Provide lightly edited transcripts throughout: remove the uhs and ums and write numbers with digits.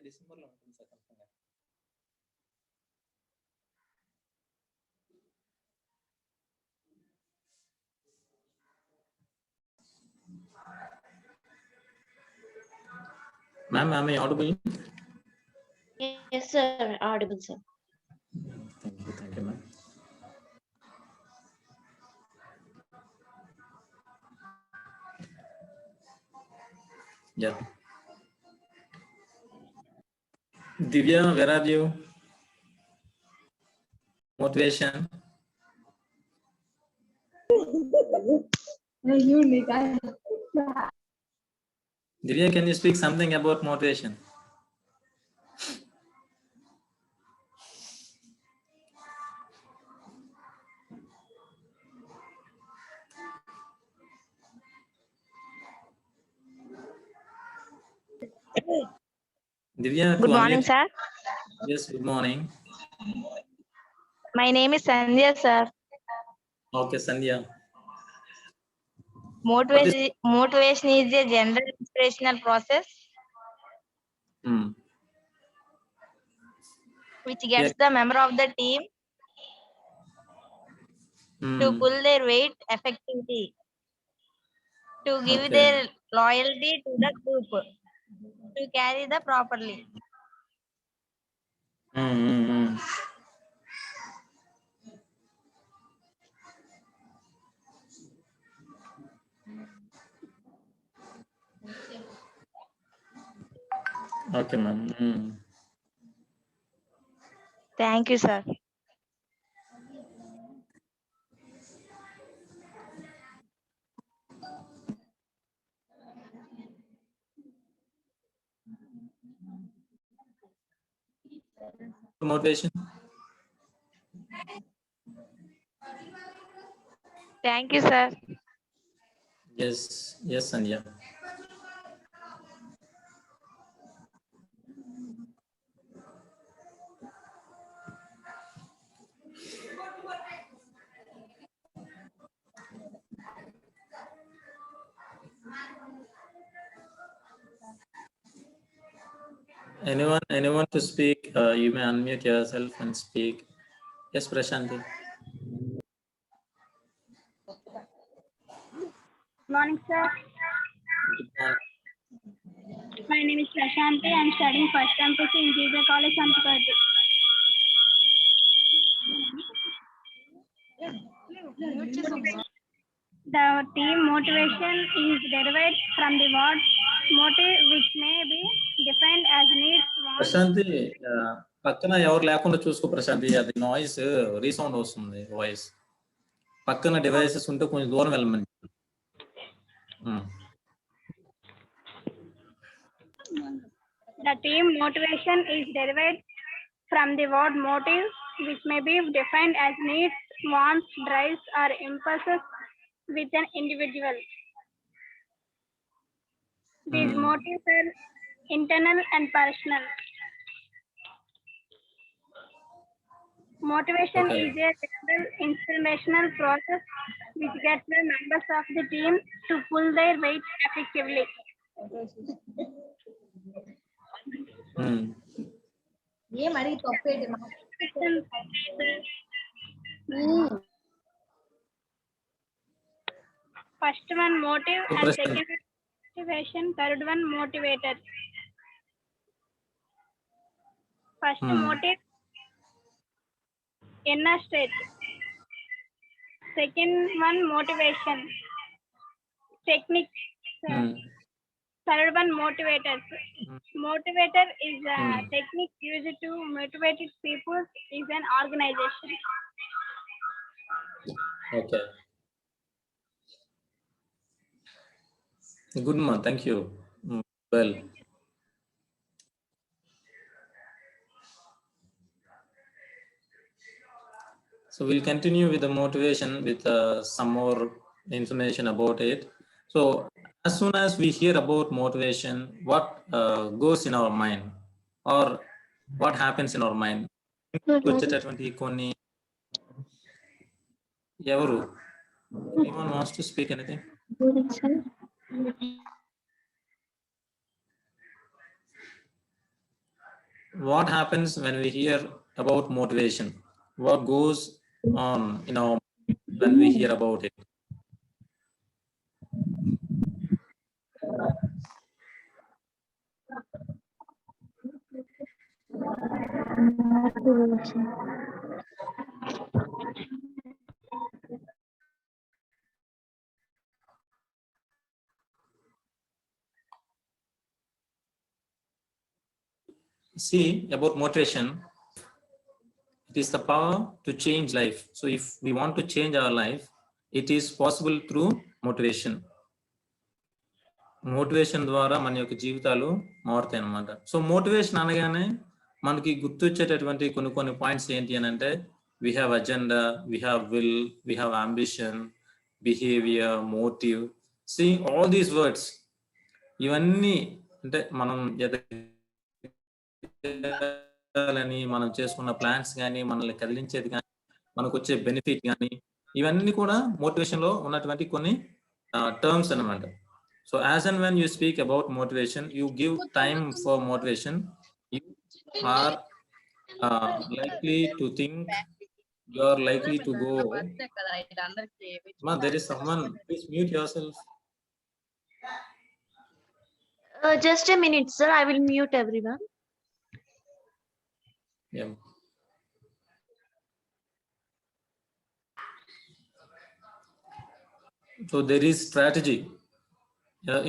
అది డిసెంబర్లో ఉంటుంది సార్ కన్ఫర్మ్గా. Ma'am, am I audible? Yes, sir. Audible, sir. Thank you, ma'am. Yeah. Divya, where are you? Motivation. Divya, can you speak something about motivation? Divya, Good morning, sir. Yes, good morning. My name is Sandhya, sir. Okay, Sandhya. Motivation is a general inspirational process which gets the member of the team to pull their weight effectively, to give their loyalty to the group, to carry the properly. Okay, ma'am. Thank you, sir. Motivation. Thank you, sir. Yes, Sandhya. Anyone to speak? You may unmute yourself and speak. Yes, Prashanti. Morning, sir. Good morning. My name is Prashanti. I am studying first campus in GJ College, Sampuradi. The team motivation is derived from the word motive, which may be defined as needs, wants. Prashanti పక్కన ఎవరు లేకుండా చూసుకో ప్రశాంతి, అది noise resound వస్తుంది voice. పక్కన devices ఉంటే కొంచెం దూరం వెళ్ళమని. The team motivation is derived from the word motive, which may be defined as needs, wants, drives, or impulses with an individual. These motives are internal and personal. Motivation is a general inspirational process which gets the members of the team to pull their weight effectively. First one motive and second motivation, third one motivator. First motive, inner state. Second one motivation, technique. Third one motivators. Motivator is a technique used to motivate people is an organization. Okay. Good ma, thank you. Well. So we'll continue with the motivation with some more information about it. So as soon as we hear about motivation, what goes in our mind or what happens in our mind? Anyone wants to speak anything? what happens when we hear about motivation? What goes on in our mind when we hear about it? See, about motivation, it is the power to change life. So if we want to change our life, it is possible through motivation. Motivation ద్వారా మన యొక్క జీవితాలు మారుతాయి అన్నమాట. So motivation అనగానే మనకి గుర్తొచ్చేటటువంటి కొన్ని points ఏంటి అని అంటే, we have agenda, we have will, we have ambition, behavior, motive. See all these words, ఇవన్నీ అంటే మనం ఎదగాలని మనం చేసుకున్న ప్లాన్స్ కానీ, మనల్ని కదిలించేది కానీ, మనకు వచ్చే బెనిఫిట్ కానీ, ఇవన్నీ కూడా మోటివేషన్ లో ఉన్నటువంటి కొన్ని టర్మ్స్ అన్నమాట. So as and when you speak about motivation, you give time for motivation, you are likely to think, you are likely to go. Ma, there is someone, please mute yourself. Just a minute, sir. I will mute everyone. Yeah. So there is strategy.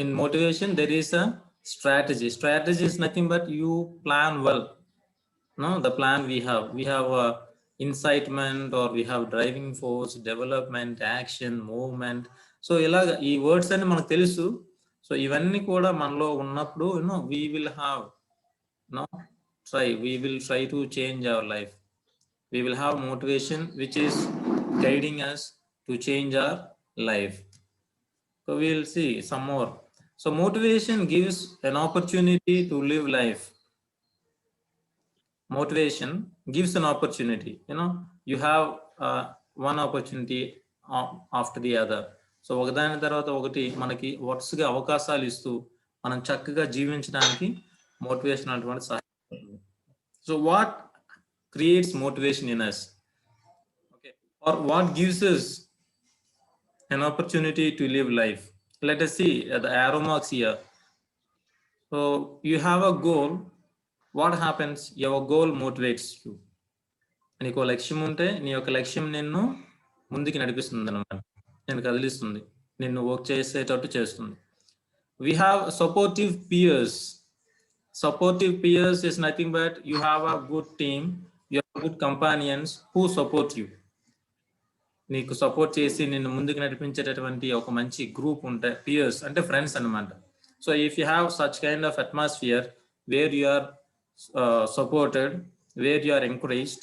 In motivation, there is a strategy. Strategy is nothing but you plan well. No, the plan we have incitement, or we have driving force, development, action, movement. So ilaga ee words ani manaku telusu. So ivanni kuda manalo unnappudu, we will have we will try to change our life. We will have motivation which is guiding us to change our life. So we will see some more. So motivation gives an opportunity to live life. Motivation gives an opportunity. You have one opportunity after the other. So ఒకదాని తర్వాత ఒకటి మనకి వరుసగా అవకాశాలు ఇస్తూ మనం చక్కగా జీవించడానికి మోటివేషన్ అటువంటి సహాయపడుతుంది. So what creates motivation in us? Okay, or what gives us an opportunity to live life? Let us see the arrow marks here. So you have a goal. What happens? Your goal motivates you. నీకు లక్ష్యం ఉంటే నీ యొక్క లక్ష్యం నిన్ను ముందుకు నడిపిస్తుంది అన్నమాట, నేను కదిలిస్తుంది, నిన్ను వర్క్ చేసేటట్టు చేస్తుంది. We have supportive peers. Supportive peers is nothing but you have a good team, you have good companions who support you. నీకు సపోర్ట్ చేసి నిన్ను ముందుకు నడిపించేటటువంటి ఒక మంచి గ్రూప్ ఉంటే పియర్స్ అంటే ఫ్రెండ్స్ అన్నమాట. So if you have such kind of atmosphere where you are supported, where you are encouraged,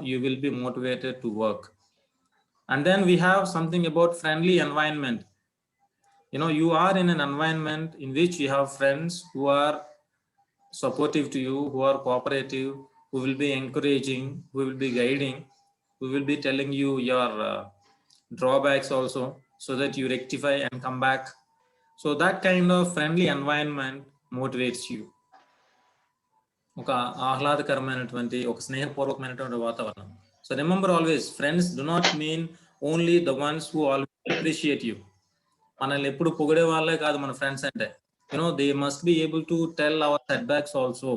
you will be motivated to work. And then we have something about friendly environment. You are in an environment in which you have friends who are supportive to you, who are cooperative, who will be encouraging, who will be guiding, who will be telling you your drawbacks also, so that you rectify and come back. So that kind of friendly environment motivates you. ఒక ఆహ్లాదకరమైనటువంటి ఒక స్నేహపూర్వకమైనటువంటి వాతావరణం. So remember always, friends do not mean only the ones who always appreciate you. మనల్ని ఎప్పుడు పొగిడే వాళ్ళే కాదు మన ఫ్రెండ్స్ అంటే. They must be able to tell our setbacks also.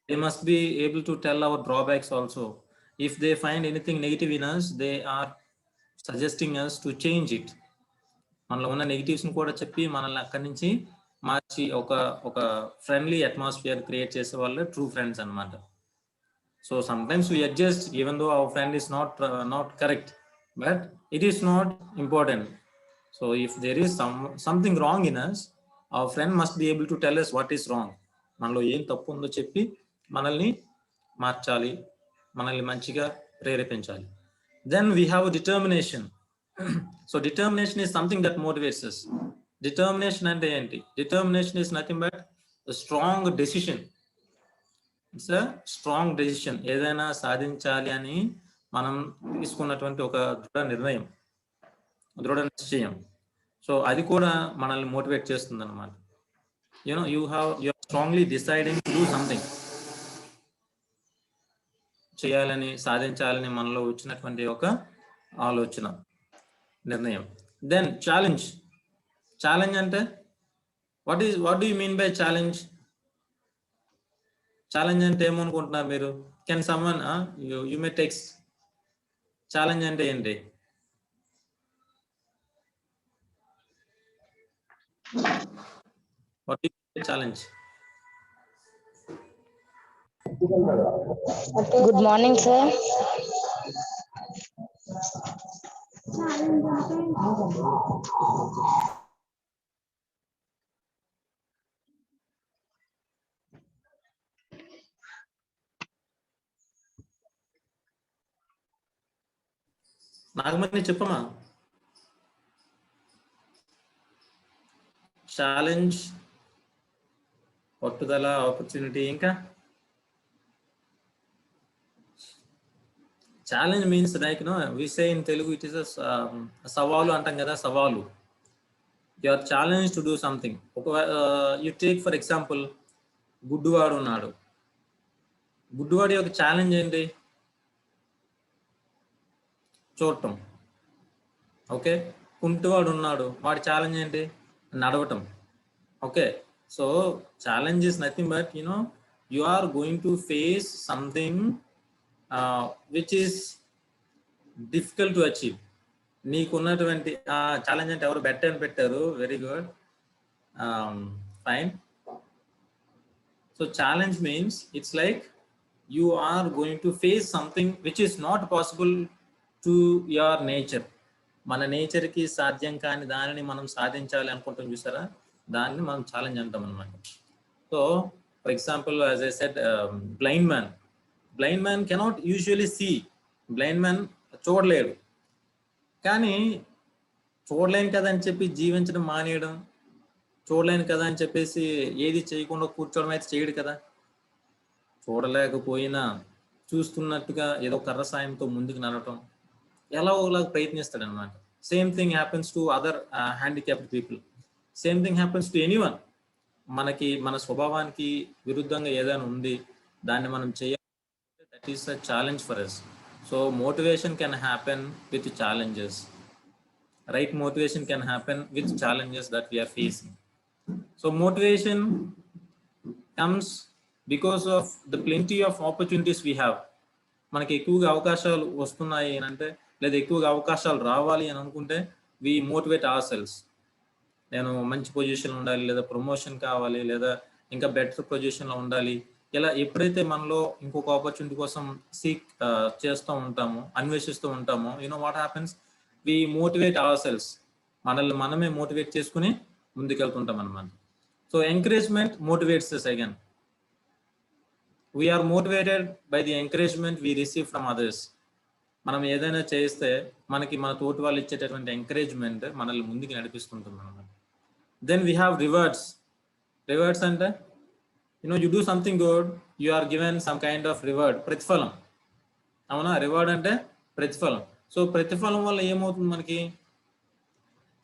They must be able to tell our drawbacks also. If they find anything negative in us, they are suggesting us to change it. మనలో ఉన్న negatives ని కూడా చెప్పి మనల్ని అక్కడి నుంచి మార్చి ఒక friendly atmosphere create చేసే వాళ్ళే ట్రూ ఫ్రెండ్స్ అన్నమాట. So sometimes we adjust even though our friend is not correct, but it is not important. So if there is something wrong in us, our friend must be able to tell us what is wrong. మనలో ఏం తప్పు ఉందో చెప్పి మనల్ని మార్చాలి, మనల్ని మంచిగా ప్రేరేపించాలి. Then we have determination. So determination is something that motivates us. Determination అంటే ఏంటి? Determination is nothing but strong decision. It's a strong decision. ఏదైనా సాధించాలి అని మనం తీసుకున్నటువంటి ఒక దృఢ నిర్ణయం, దృఢ నిశ్చయం. సో అది కూడా మనల్ని మోటివేట్ చేస్తుంది అనమాట. You are strongly deciding to do something. చేయాలని సాధించాలని మనలో వచ్చినటువంటి ఒక ఆలోచన నిర్ణయం. Then challenge. ఛాలెంజ్ అంటే what do you mean by challenge? Challenge అంటే ఏమనుకుంటున్నారు మీరు? Can someone you may text challenge అంటే ఏంటి? What is challenge? Good morning, sir. Nagamani చెప్పమా. ఛాలెంజ్, పట్టుదల, ఆపర్చునిటీ, ఇంకా challenge means like we say in Telugu it is సవాలు అంటాం కదా, సవాలు. You are challenge to do something. You take for example, గుడ్డువాడు ఉన్నాడు. గుడ్డువాడి యొక్క ఛాలెంజ్ ఏంటి? చూడటం. ఓకే. కుంటివాడు ఉన్నాడు, వాడి ఛాలెంజ్ ఏంటి? నడవటం. Okay. So challenge is nothing but you are going to face something which is difficult to achieve. నీకున్నటువంటి ఛాలెంజ్ అంటే ఎవరు బెటర్ అని పెట్టారు? Very good, fine. So challenge means it's like you are going to face something which is not possible to your nature. మన నేచర్కి సాధ్యం కాని దానిని మనం సాధించాలి అనుకుంటాం చూసారా, దాన్ని మనం ఛాలెంజ్ అంటాం అనమాట. So for example, as I said, blind man cannot usually see. Blind man చూడలేడు. కానీ చూడలేను కదా అని చెప్పి జీవించడం మానేయడం, చూడలేను కదా అని చెప్పేసి ఏది చేయకుండా కూర్చోవడం అయితే చేయడు కదా. చూడలేకపోయినా చూస్తున్నట్టుగా ఏదో కర్ర సాయంతో ముందుకు నడవటం, ఎలా ఒకలాగా ప్రయత్నిస్తాడు అనమాట. Same thing happens to other handicapped people. Same thing happens to anyone. మనకి మన స్వభావానికి విరుద్ధంగా ఏదైనా ఉంది, దాన్ని మనం చేయాలి. That is a challenge for us. So motivation can happen with challenges. Right motivation can happen with challenges that we are facing. So motivation comes because of the plenty of opportunities we have. మనకి ఎక్కువగా అవకాశాలు వస్తున్నాయి అని అంటే, లేదా ఎక్కువగా అవకాశాలు రావాలి అని అనుకుంటే, వి మోటివేట్ అవర్ సెల్స్. నేను మంచి పొజిషన్ ఉండాలి, లేదా ప్రమోషన్ కావాలి, లేదా ఇంకా బెటర్ పొజిషన్లో ఉండాలి. ఇలా ఎప్పుడైతే మనలో ఇంకొక ఆపర్చునిటీ కోసం సీక్ చేస్తూ ఉంటామో, అన్వేషిస్తూ ఉంటామో, what happens, we motivate ourselves. మనల్ని మనమే మోటివేట్ చేసుకుని ముందుకెళ్తుంటాం అనమాట. So encouragement motivates us again. We are motivated by the encouragement we receive from others. మనం ఏదైనా చేస్తే మనకి మన తోటి వాళ్ళు ఇచ్చేటటువంటి ఎంకరేజ్మెంట్ మనల్ని ముందుకు నడిపిస్తుంటుంది అనమాట. Then we have rewards. Rewards అంటే you do something good, you are given some kind of reward, ప్రతిఫలం. అవునా? రివార్డ్ అంటే ప్రతిఫలం. సో ప్రతిఫలం వల్ల ఏమవుతుంది మనకి?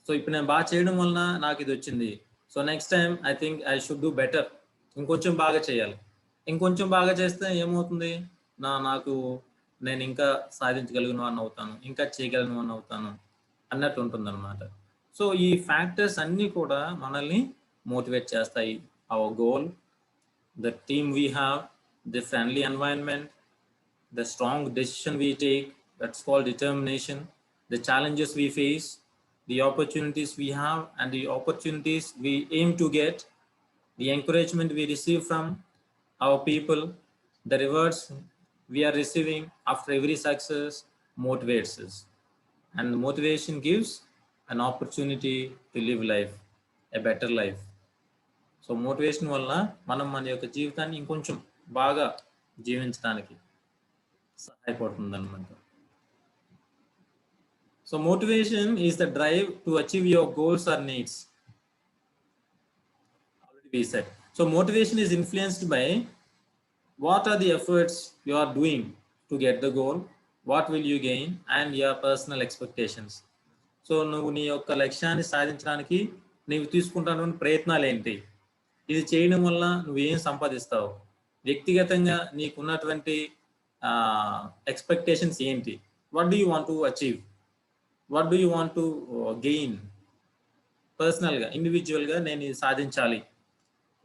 సో ఇప్పుడు నేను బాగా చేయడం వలన నాకు ఇది వచ్చింది. So next time I think I should do better. ఇంకొంచెం బాగా చేయాలి. ఇంకొంచెం బాగా చేస్తే ఏమవుతుంది? నేను ఇంకా సాధించగలిగిన వాడిని అవుతాను, ఇంకా చేయగలిగిన వాడిని అవుతాను అన్నట్టు ఉంటుంది అనమాట. సో ఈ ఫ్యాక్టర్స్ అన్నీ కూడా మనల్ని మోటివేట్ చేస్తాయి. Hour goal, the team we have, the friendly environment, the strong decision we take, that's called determination, the challenges we face, the opportunities we have and the opportunities we aim to get, the encouragement we receive from our people, the rewards we are receiving after every success motivates us, and motivation gives an opportunity to live life, a better life. So motivation వల్ల మనం మన యొక్క జీవితాన్ని ఇంకొంచెం బాగా జీవించడానికి సహాయపడుతుంది అన్నమాట. So motivation is the drive to achieve your goals or needs. Already we said. So motivation is influenced by what are the efforts you are doing to get the goal, what will you gain, and your personal expectations. So నువ్వు నీ యొక్క లక్ష్యాన్ని సాధించడానికి నీవు తీసుకుంటున్నటువంటి ప్రయత్నాలు ఏంటి? ఇది చేయడం వల్ల నువ్వు ఏం సంపాదిస్తావు? వ్యక్తిగతంగా నీకున్నటువంటి ఎక్స్పెక్టేషన్స్ ఏంటి, what do you want to achieve, what do you want to gain, పర్సనల్గా ఇండివిజువల్గా నేను ఇది సాధించాలి,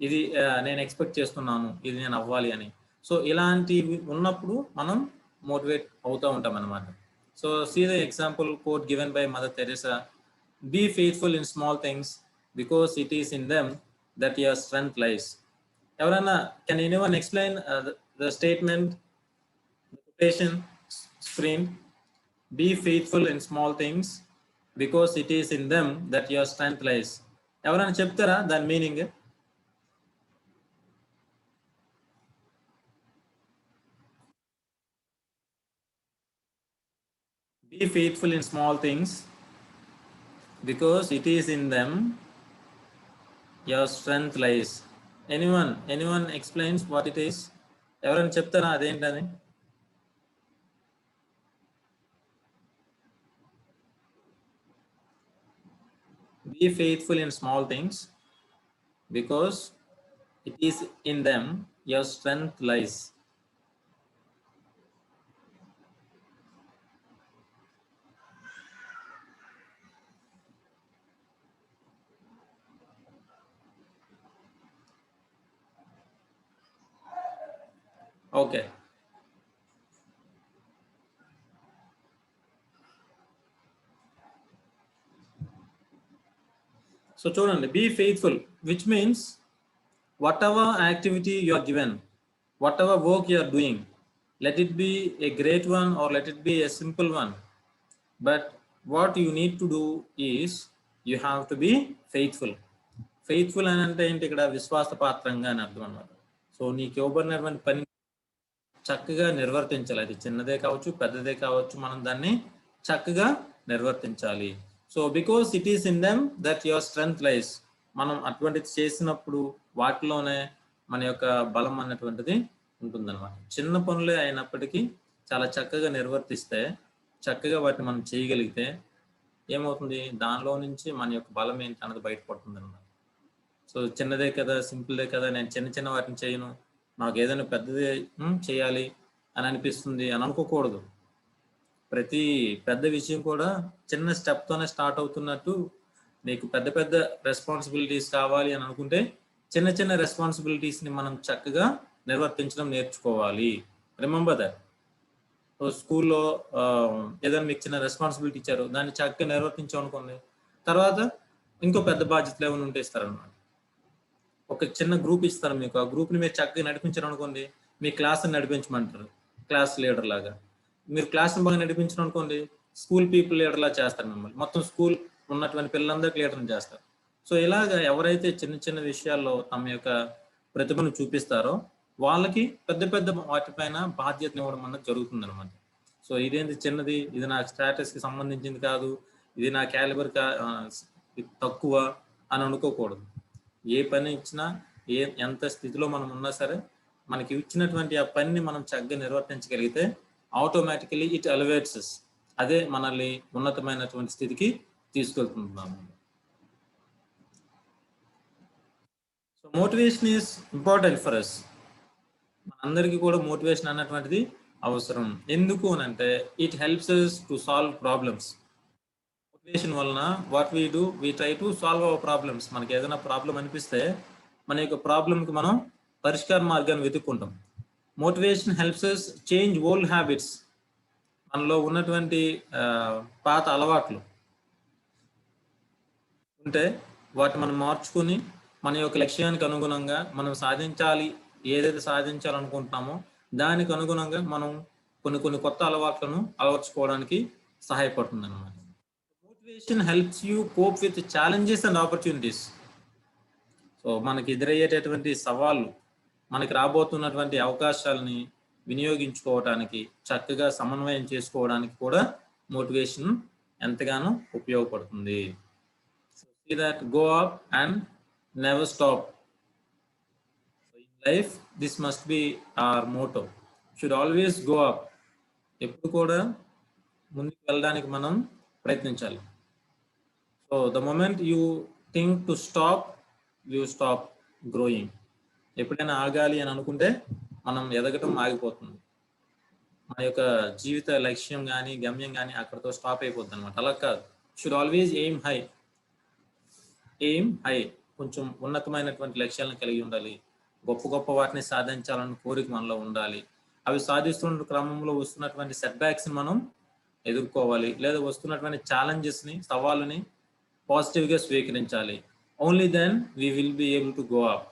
ఇది నేను ఎక్స్పెక్ట్ చేస్తున్నాను, ఇది నేను అవ్వాలి అని. సో ఇలాంటివి ఉన్నప్పుడు మనం మోటివేట్ అవుతూ ఉంటాం అన్నమాట. So see the example quote given by Mother Teresa, be faithful in small things because it is in them that your strength lies. ఎవరైనా can anyone explain the statement quotation screen? Be faithful in small things because it is in them that your strength lies. ఎవరైనా చెప్తారా దాని meaning? Be faithful in small things because it is in them your strength lies. Anyone explains what it is? ఎవరైనా చెప్తారా అదేంటని? Be faithful in small things because it is in them your strength lies. Okay. So చూడండి, be faithful, which means whatever activity you are given, whatever work you are doing, let it be a great one or let it be a simple one, but what you need to do is you have to be faithful. Faithful అని అంటే ఏంటి? ఇక్కడ విశ్వాసపాత్రంగా అని అర్థం అన్నమాట. So నీకు ఇవ్వబడినటువంటి పని చక్కగా నిర్వర్తించాలి. అది చిన్నదే కావచ్చు, పెద్దదే కావచ్చు, మనం దాన్ని చక్కగా నిర్వర్తించాలి. So because it is in them that your strength lies. మనం అటువంటిది చేసినప్పుడు వాటిలోనే మన యొక్క బలం అన్నటువంటిది ఉంటుందన్నమాట. చిన్న పనులే అయినప్పటికీ చాలా చక్కగా నిర్వర్తిస్తే, చక్కగా వాటిని మనం చేయగలిగితే ఏమవుతుంది? దానిలో నుంచి మన యొక్క బలం ఏంటి అన్నది బయటపడుతుంది అన్నమాట. సో చిన్నదే కదా, సింపుల్దే కదా, నేను చిన్న వాటిని చేయను, నాకు ఏదైనా పెద్దదే చేయాలి అని అనిపిస్తుంది అని అనుకోకూడదు. ప్రతి పెద్ద విషయం కూడా చిన్న స్టెప్తోనే స్టార్ట్ అవుతున్నట్టు, నీకు పెద్ద రెస్పాన్సిబిలిటీస్ కావాలి అని అనుకుంటే చిన్న రెస్పాన్సిబిలిటీస్ని మనం చక్కగా నిర్వర్తించడం నేర్చుకోవాలి. Remember that. సో స్కూల్లో ఏదైనా మీకు చిన్న రెస్పాన్సిబిలిటీ ఇచ్చారు, దాన్ని చక్కగా నిర్వర్తించాం అనుకోండి, తర్వాత ఇంకో పెద్ద బాధ్యతలు ఏమైనా ఉంటే ఇస్తారనమాట. ఒక చిన్న గ్రూప్ ఇస్తారు మీకు, ఆ గ్రూప్ని మీరు చక్కగా నడిపించారు అనుకోండి, మీ క్లాస్ని నడిపించమంటారు క్లాస్ లీడర్ లాగా. మీరు క్లాస్ని బాగా నడిపించడం అనుకోండి, స్కూల్ పీపుల్ లీడర్లా చేస్తారు మిమ్మల్ని, మొత్తం స్కూల్ ఉన్నటువంటి పిల్లలందరికీ లీడర్ని చేస్తారు. సో ఇలాగ ఎవరైతే చిన్న విషయాల్లో తమ యొక్క ప్రతిభను చూపిస్తారో వాళ్ళకి పెద్ద వాటిపైన బాధ్యతను ఇవ్వడం అన్నది జరుగుతుంది అనమాట. సో ఇదేంటి చిన్నది, ఇది నా స్టేటస్కి సంబంధించింది కాదు, ఇది నా క్యాలిబర్ తక్కువ అని అనుకోకూడదు. ఏ పని ఇచ్చినా, ఎంత స్థితిలో మనం ఉన్నా సరే, మనకి ఇచ్చినటువంటి ఆ పనిని మనం చక్కగా నిర్వర్తించగలిగితే ఆటోమేటికలీ ఇట్ ఎలివేట్స్. అదే మనల్ని ఉన్నతమైనటువంటి స్థితికి తీసుకెళ్తున్నాము. So motivation is important for us. మనందరికీ కూడా మోటివేషన్ అన్నటువంటిది అవసరం. ఎందుకు అని అంటే it helps us to solve problems. Motivation వలన what we do, we try to solve our problems. మనకి ఏదైనా ప్రాబ్లం అనిపిస్తే మన యొక్క ప్రాబ్లంకి మనం పరిష్కార మార్గాన్ని వెతుక్కుంటాం. Motivation helps us change old habits. మనలో ఉన్నటువంటి పాత అలవాట్లు ఉంటే వాటిని మనం మార్చుకుని మన యొక్క లక్ష్యానికి అనుగుణంగా మనం సాధించాలి, ఏదైతే సాధించాలనుకుంటున్నామో దానికి అనుగుణంగా మనం కొన్ని కొత్త అలవాట్లను అలవర్చుకోవడానికి సహాయపడుతుంది అన్నమాట. Motivation helps you cope with challenges and opportunities. So మనకి ఎదురయ్యేటటువంటి సవాళ్ళు, మనకి రాబోతున్నటువంటి అవకాశాలని వినియోగించుకోవడానికి, చక్కగా సమన్వయం చేసుకోవడానికి కూడా మోటివేషన్ ఎంతగానో ఉపయోగపడుతుంది. So see that go up and never stop. So in life this must be our motto, should always go up. ఎప్పుడు కూడా ముందుకు వెళ్ళడానికి మనం ప్రయత్నించాలి. So the moment you think to stop, you stop growing. ఎప్పుడైనా ఆగాలి అని అనుకుంటే మనం ఎదగటం ఆగిపోతుంది. మన యొక్క జీవిత లక్ష్యం కానీ గమ్యం కానీ అక్కడతో స్టాప్ అయిపోద్ది అనమాట. అలా కాదు, షుడ్ ఆల్వేస్ ఎయిమ్ హై, కొంచెం ఉన్నతమైనటువంటి లక్ష్యాలను కలిగి ఉండాలి. గొప్ప గొప్ప వాటిని సాధించాలని కోరిక మనలో ఉండాలి. అవి సాధిస్తున్న క్రమంలో వస్తున్నటువంటి సెట్ బ్యాక్స్ని మనం ఎదుర్కోవాలి, లేదా వస్తున్నటువంటి ఛాలెంజెస్ని, సవాళ్ళని పాజిటివ్గా స్వీకరించాలి. Only then we will be able to go up.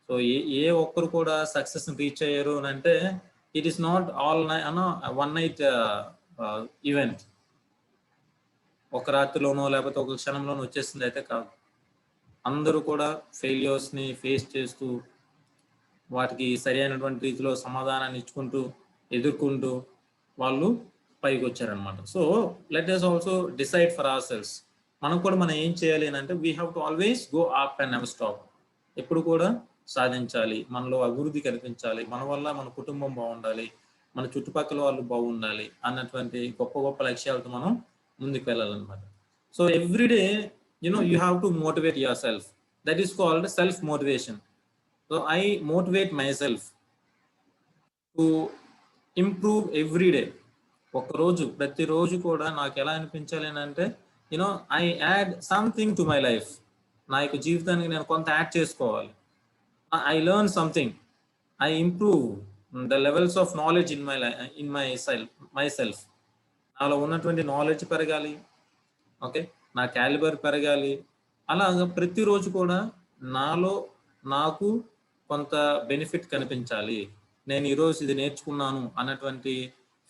So ఏ ఒక్కరు కూడా సక్సెస్ని రీచ్ అయ్యారు అని అంటే it is not one night event, ఒక రాత్రిలోనో లేకపోతే ఒక క్షణంలోనో వచ్చేసింది అయితే కాదు. అందరూ కూడా ఫెయిల్యూర్స్ని ఫేస్ చేస్తూ వాటికి సరి అయినటువంటి రీతిలో సమాధానాన్ని ఇచ్చుకుంటూ ఎదుర్కొంటూ వాళ్ళు పైకి వచ్చారనమాట. So let us also decide for hour cells. మనం కూడా మనం ఏం చేయాలి అని అంటే we have to always go up and never stop. ఎప్పుడు కూడా సాధించాలి, మనలో అభివృద్ధి కనిపించాలి, మన వల్ల మన కుటుంబం బాగుండాలి, మన చుట్టుపక్కల వాళ్ళు బాగుండాలి అన్నటువంటి గొప్ప గొప్ప లక్ష్యాలతో మనం ముందుకు వెళ్ళాలన్నమాట. So everyday you have to motivate yourself. That is called self motivation. So I motivate myself to improve every day. ప్రతిరోజు కూడా నాకు ఎలా అనిపించాలి అని అంటే I add something to my life. నా యొక్క జీవితానికి నేను కొంత యాడ్ చేసుకోవాలి. I learn something, I improve the levels of knowledge in my self. నాలో ఉన్నటువంటి నాలెడ్జ్ పెరగాలి, ఓకే, నా క్యాలిబర్ పెరగాలి. అలాగా ప్రతిరోజు కూడా నాకు కొంత బెనిఫిట్ కనిపించాలి, నేను ఈరోజు ఇది నేర్చుకున్నాను అన్నటువంటి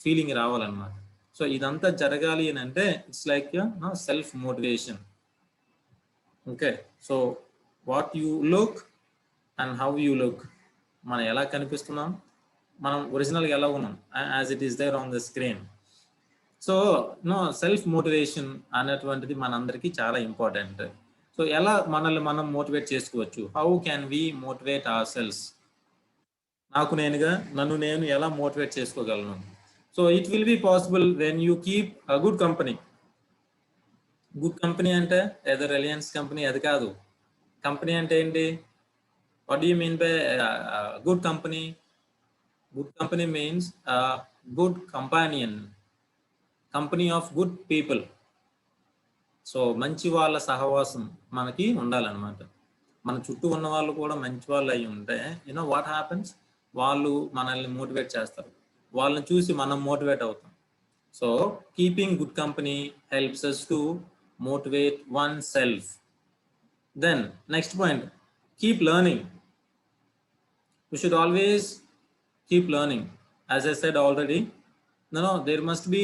ఫీలింగ్ రావాలన్నమాట. సో ఇదంతా జరగాలి అని అంటే it's like self motivation. Okay, so what you look and how you look, మనం ఎలా కనిపిస్తున్నాం, మనం ఒరిజినల్గా ఎలా ఉన్నాం as it is there on the screen. So self motivation అనేటువంటిది మనందరికీ చాలా ఇంపార్టెంట్. సో ఎలా మనల్ని మనం మోటివేట్ చేసుకోవచ్చు? How can we motivate ourselves? నన్ను నేను ఎలా మోటివేట్ చేసుకోగలను? So it will be possible when you keep a good company. Good company అంటే ఏదో రిలయన్స్ కంపెనీ అది కాదు. కంపెనీ అంటే ఏంటి? What do you mean by good company? Good company means good companion, company of good people. సో మంచి వాళ్ళ సహవాసం మనకి ఉండాలన్నమాట. మన చుట్టూ ఉన్న వాళ్ళు కూడా మంచి వాళ్ళు అయి ఉంటే వాట్ హ్యాపెన్స్, వాళ్ళు మనల్ని మోటివేట్ చేస్తారు, వాళ్ళని చూసి మనం మోటివేట్ అవుతాం. So keeping good company helps us to motivate oneself. Then next point, keep learning. We should always keep learning. As I said already, there must be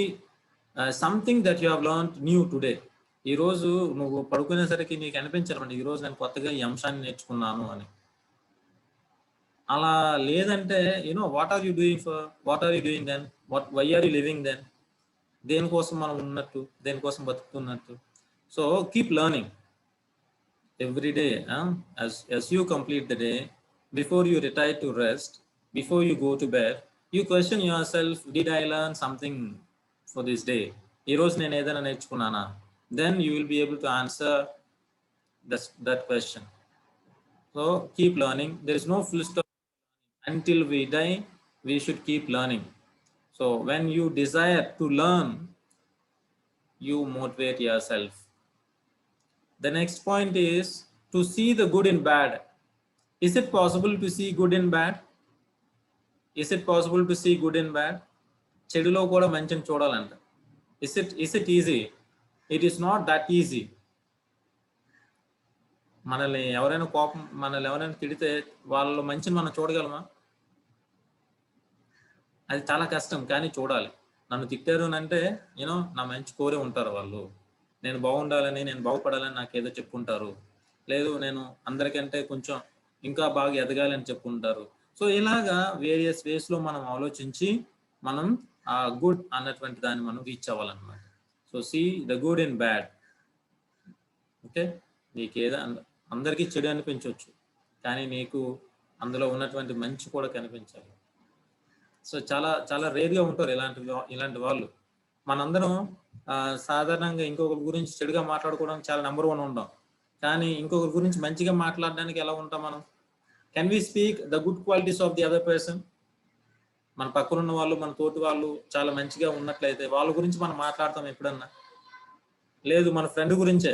something that you have learned new today. ఈ రోజు నువ్వు పడుకునేసరికి నీకు అనిపించాలండి ఈరోజు నేను కొత్తగా ఈ అంశాన్ని నేర్చుకున్నాను అని. అలా లేదంటే what are you doing then, why are you living then? దేనికోసం మనం ఉన్నట్టు, దేనికోసం బతుకుతున్నట్టు? So keep learning every day. as you complete the day, before you retire to rest, before you go to bed, you question yourself, did I learn something for this day? ఈ రోజు నేను ఏదైనా నేర్చుకున్నానా? Then you will be able to answer that question. So keep learning. There is no full stop. Until we die, we should keep learning. So when you desire to learn, you motivate yourself. The next point is to see the good in bad. Is it possible to see good in bad? Is it possible to see good in bad? చెడులో కూడా మంచిని చూడాలంట. Is it easy? It is not that easy. మనల్ని ఎవరైనా తిడితే వాళ్ళలో మంచిని మనం చూడగలమా? అది చాలా కష్టం, కానీ చూడాలి. నన్ను తిట్టారు అని అంటే నా మంచి కోరే ఉంటారు వాళ్ళు. నేను బాగుండాలని, నేను బాగుపడాలని నాకు ఏదో చెప్పుకుంటారు. లేదు నేను అందరికంటే కొంచెం ఇంకా బాగా ఎదగాలని చెప్పుకుంటారు. సో ఇలాగా వేరియస్ వేస్లో మనం ఆలోచించి మనం ఆ గుడ్ అన్నటువంటి దాన్ని మనం రీచ్ అవ్వాలన్నమాట. So see the good and bad. Okay, నీకు అందరికీ చెడు అనిపించవచ్చు, కానీ నీకు అందులో ఉన్నటువంటి మంచి కూడా కనిపించాలి. సో చాలా చాలా రేర్గా ఉంటారు ఇలాంటి వాళ్ళు. మనందరం సాధారణంగా ఇంకొకరి గురించి చెడుగా మాట్లాడుకోవడానికి చాలా నెంబర్ 1 ఉంటాం, కానీ ఇంకొకరి గురించి మంచిగా మాట్లాడడానికి ఎలా ఉంటాం మనం? Can we speak the good qualities of the other person? మన పక్కన ఉన్న వాళ్ళు, మన తోటి వాళ్ళు చాలా మంచిగా ఉన్నట్లయితే వాళ్ళ గురించి మనం మాట్లాడతాం ఎప్పుడన్నా? లేదు, మన ఫ్రెండ్ గురించే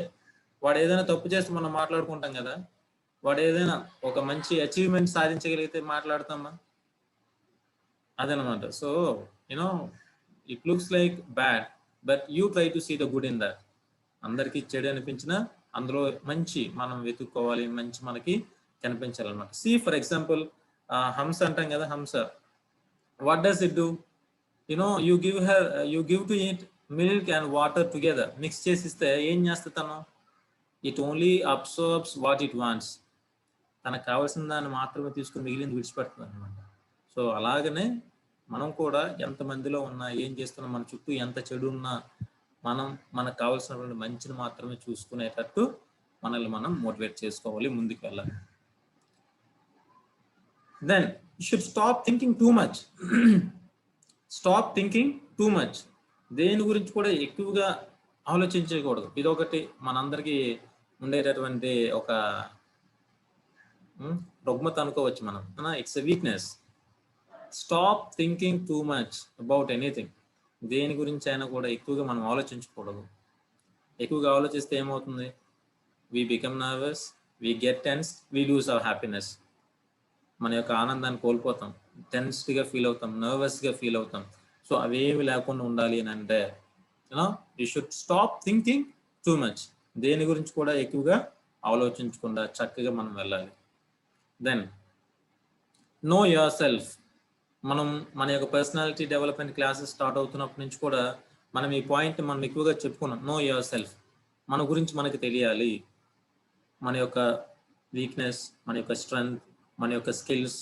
వాడు ఏదైనా తప్పు చేస్తే మనం మాట్లాడుకుంటాం కదా, వాడు ఏదైనా ఒక మంచి అచీవ్మెంట్ సాధించగలిగితే మాట్లాడతామా? అదనమాట. So you know it looks like bad, but you try to see the good in that. అందరికీ చెడు అనిపించినా అందులో మంచి మనం వెతుక్కోవాలి, మంచి మనకి కనిపించాలన్నమాట. సి ఫర్ ఎగ్జాంపుల్ హంస అంటాం కదా, హంస what does it do? You give to it milk and water together, mix చేసిస్తే ఏం చేస్తుంది తను? It only absorbs what it wants. తనకు కావాల్సిన దాన్ని మాత్రమే తీసుకుని మిగిలింది విడిచిపెడుతుంది అనమాట. సో అలాగనే మనం కూడా ఎంతమందిలో ఉన్నా, ఏం చేస్తున్నా, మన చుట్టూ ఎంత చెడు ఉన్నా మనం మనకు కావాల్సినటువంటి మంచిని మాత్రమే చూసుకునేటట్టు మనల్ని మనం మోటివేట్ చేసుకోవాలి, ముందుకు వెళ్ళాలి. Then you should stop thinking too much. Stop thinking too much. దేని గురించి కూడా ఎక్కువగా ఆలోచించకూడదు. ఇదొకటి మనందరికీ ఉండేటటువంటి ఒక రుగ్మత అనుకోవచ్చు మనం. It's a weakness. Stop thinking too much about anything. దేని గురించి అయినా కూడా ఎక్కువగా మనం ఆలోచించకూడదు. ఎక్కువగా ఆలోచిస్తే ఏమవుతుంది? we become nervous, we get tense, we lose our happiness. మన యొక్క ఆనందాన్ని కోల్పోతాం, టెన్స్డ్గా ఫీల్ అవుతాం, నర్వస్గా ఫీల్ అవుతాం. సో అవేమి లేకుండా ఉండాలి అని అంటే you should stop thinking too much. దేని గురించి కూడా ఎక్కువగా ఆలోచించకుండా చక్కగా మనం వెళ్ళాలి. Then know yourself. మనం మన యొక్క పర్సనాలిటీ డెవలప్మెంట్ క్లాసెస్ స్టార్ట్ అవుతున్నప్పటి నుంచి కూడా మనం ఈ పాయింట్ మనం ఎక్కువగా చెప్పుకున్నాం. Know yourself. మన గురించి మనకి తెలియాలి. మన యొక్క వీక్నెస్, మన యొక్క స్ట్రెంగ్త్, మన యొక్క స్కిల్స్,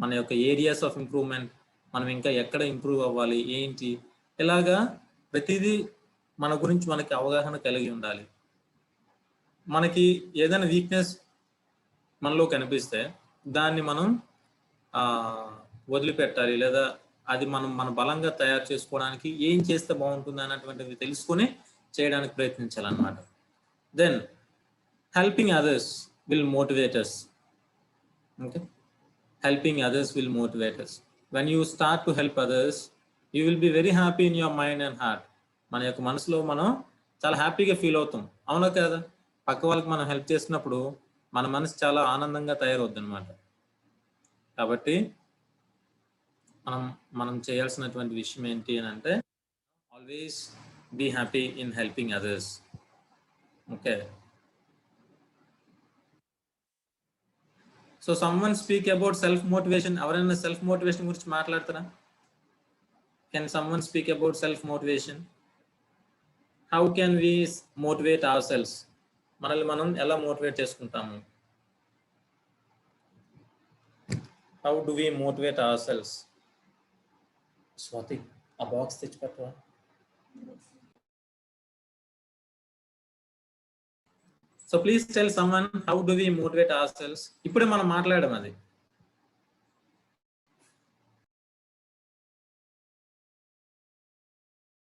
మన యొక్క ఏరియాస్ ఆఫ్ ఇంప్రూవ్మెంట్, మనం ఇంకా ఎక్కడ ఇంప్రూవ్ అవ్వాలి, ఏంటి, ఇలాగా ప్రతిదీ మన గురించి మనకి అవగాహన కలిగి ఉండాలి. మనకి ఏదైనా వీక్నెస్ మనలో కనిపిస్తే దాన్ని మనం వదిలిపెట్టాలి, లేదా అది మన బలంగా తయారు చేసుకోవడానికి ఏం చేస్తే బాగుంటుంది అన్నటువంటివి తెలుసుకొని చేయడానికి ప్రయత్నించాలన్నమాట. Then helping others will motivate us. Okay, helping others will motivate us. When you start to help others, you will be very happy in your mind and heart. మన యొక్క మనసులో మనం చాలా హ్యాపీగా ఫీల్ అవుతాం, అవునా కదా? పక్క వాళ్ళకి మనం హెల్ప్ చేసినప్పుడు మన మనసు చాలా ఆనందంగా తయారవుద్ది అనమాట. కాబట్టి మనం చేయాల్సినటువంటి విషయం ఏంటి అని అంటే, always be happy in helping others. Okay, so someone speak about self motivation. ఎవరైనా సెల్ఫ్ మోటివేషన్ గురించి మాట్లాడతారా? Can someone speak about self motivation? How can we motivate ourselves? మనల్ని మనం ఎలా మోటివేట్ చేసుకుంటాము? How do we motivate ourselves? Swathi, ఆ box తెచ్చిపెట్టవా? So please tell someone, how do we motivate ourselves. ఇప్పుడే మనం మాట్లాడడం అది.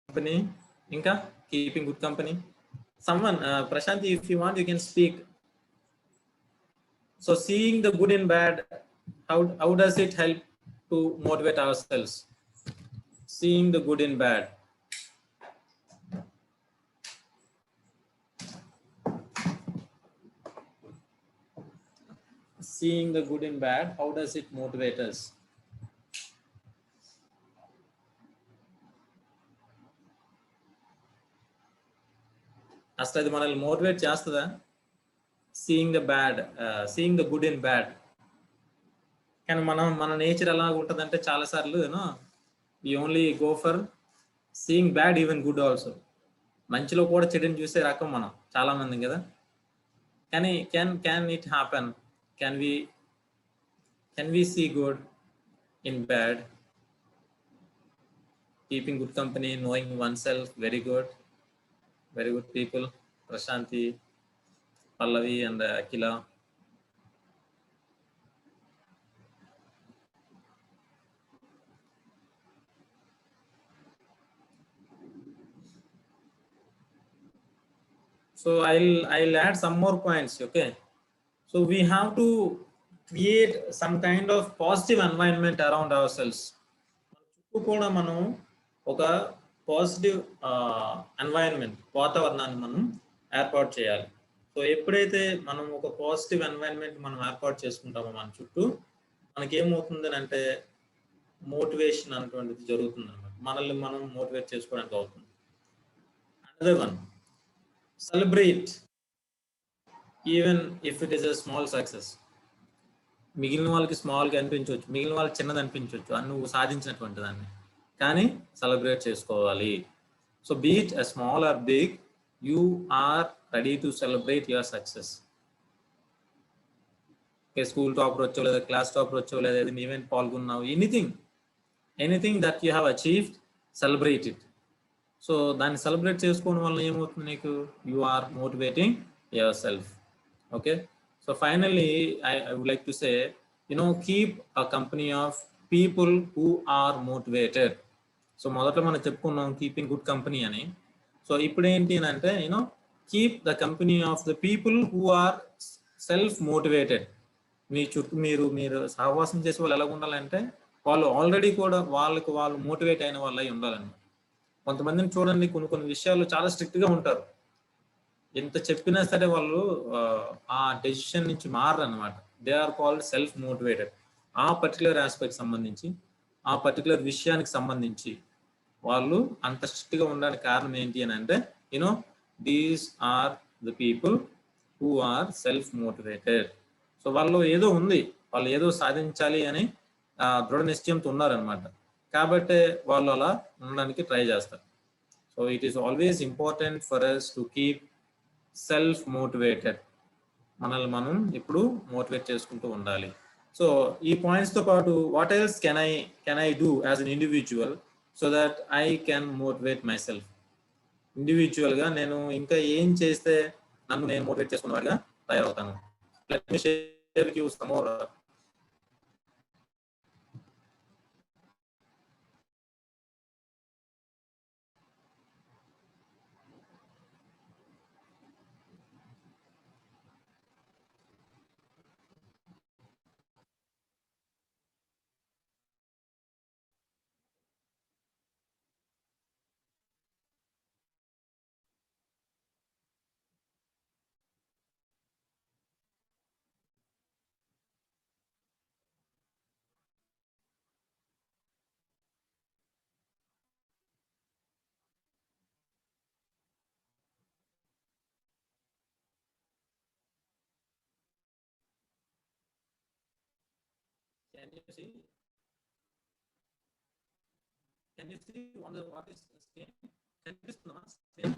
కంపెనీ, ఇంకా keeping good company. Someone, Prashanthi, if you want you can speak. So seeing the good and bad, how does it help to motivate ourselves? Seeing the good and bad. Seeing the good and bad, how does it motivate us? అసలు అది మనల్ని motivate చేస్తుందా? Seeing the bad, seeing the good and bad. కానీ మన nature ఎలా ఉంటుందంటే చాలాసార్లు we only go for seeing bad, even good also. మంచిలో కూడా చెడుని చూసే రకం మనం చాలా మంది కదా. కానీ can it happen? Can we see good in bad? Keeping good company, knowing oneself, very good people. Prashanti, Pallavi and Akila. So I'll add some more points. Okay, so we have to create some kind of positive environment around ourselves. కూడా మనం ఒక positive environment వాతావరణాన్ని మనం ఏర్పాటు చేయాలి. So ఎప్పుడైతే మనం ఒక పాజిటివ్ ఎన్వైరన్మెంట్ మనం ఏర్పాటు చేసుకుంటామో మన చుట్టూ, మనకేమవుతుంది అంటే మోటివేషన్ అనేటువంటిది జరుగుతుంది అనమాట. మనల్ని మనం మోటివేట్ చేసుకోవడానికి అవుతుంది. Another one, celebrate even if it is a small success. మిగిలిన వాళ్ళకి స్మాల్గా అనిపించవచ్చు, మిగిలిన వాళ్ళకి చిన్నది అనిపించవచ్చు, అని నువ్వు సాధించినటువంటి దాన్ని, కానీ సెలబ్రేట్ చేసుకోవాలి. So beat a small or big, you are ready to celebrate your success. School topper వచ్చో, లేదా క్లాస్ టాపర్ వచ్చో, లేదా ఏదైనా ఈవెంట్ పాల్గొన్నావు, anything that you have achieved, celebrate it. So దాన్ని సెలబ్రేట్ చేసుకోవడం వల్ల ఏమవుతుంది నీకు? You are motivating yourself. Okay, so finally I would like to say, keep a company of people who are motivated. సో మొదట్లో మనం చెప్పుకున్నాం కీపింగ్ గుడ్ కంపెనీ అని. సో ఇప్పుడు ఏంటి అని అంటే, keep the company of the people who are self motivated. మీ చుట్టూ మీరు సహవాసం చేసే వాళ్ళు ఎలా ఉండాలంటే, వాళ్ళు ఆల్రెడీ కూడా వాళ్ళు మోటివేట్ అయిన వాళ్ళు అయి ఉండాలండి. కొంతమందిని చూడండి, కొన్ని విషయాలు చాలా స్ట్రిక్ట్గా ఉంటారు. ఎంత చెప్పినా సరే వాళ్ళు ఆ డెసిషన్ నుంచి మారరు అనమాట. They are called self motivated. ఆ పర్టికులర్ ఆస్పెక్ట్ సంబంధించి, ఆ పర్టికులర్ విషయానికి సంబంధించి వాళ్ళు అంత స్ట్రిక్ట్గా ఉండడానికి కారణం ఏంటి అని అంటే, these are the people who are self motivated. So వాళ్ళు ఏదో ఉంది, వాళ్ళు ఏదో సాధించాలి అని దృఢ నిశ్చయంతో ఉన్నారనమాట. కాబట్టి వాళ్ళు అలా ఉండడానికి ట్రై చేస్తారు. So it is always important for us to keep self motivated. మనల్ని మనం ఎప్పుడు మోటివేట్ చేసుకుంటూ ఉండాలి. సో ఈ పాయింట్స్తో పాటు what else can I do as an individual so that I can motivate myself. ఇండివిజువల్గా నేను ఇంకా ఏం చేస్తే నన్ను నేను మోటివేట్ చేసుకున్నవాడిగా తయారవుతాను. Let me share with you some more. Can you see what is the screen? Can you see the screen?